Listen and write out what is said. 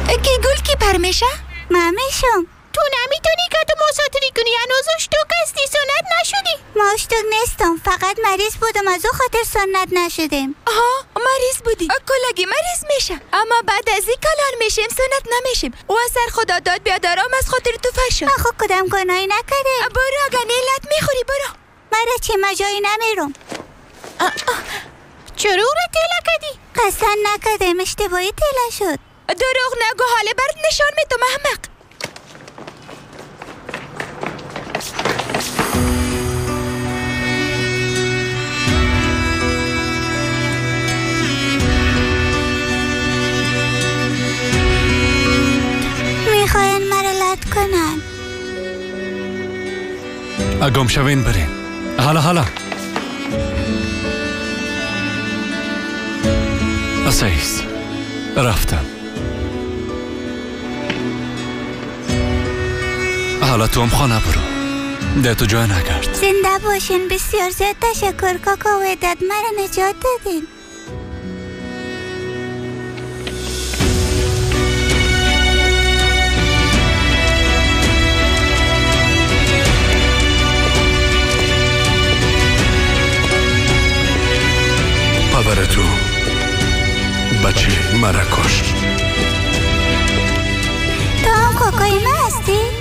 که گل کی پر میشه؟ من میشم. تو نمیتونی که تو مسافری کنی، هنوز اشتوک هستی، سنت نشدی. ما اشتوک نیستم، فقط مریض بودم، از او خاطر سنت نشدیم. آها مریض بودی؟ کلگی مریض میشه، اما بعد از این کلان میشیم سنت نمیشیم. و سر خدا داد بیادارم از خاطر تو فشد. من خود کدام گناهی نکردم. برو اگه نیلت میخوری برو. من را چی مجایی نمیرم. چرا او را تیله کردی؟ قصد نکردم، اشتباهی تیله شد. دروغ نگو، حاله برد نشان میتم احمق. میخواین مرا لط کنن. گم شوین برین. حالا اسیس رفتم. حالا تو هم خانه برو، ده تو جای نگرد. زنده باشین. بسیار زیاد تشکر کاکا و عدد مرا نجات دادین. پدر تو بچه مرا کشت. تو هم کاکای من هستی؟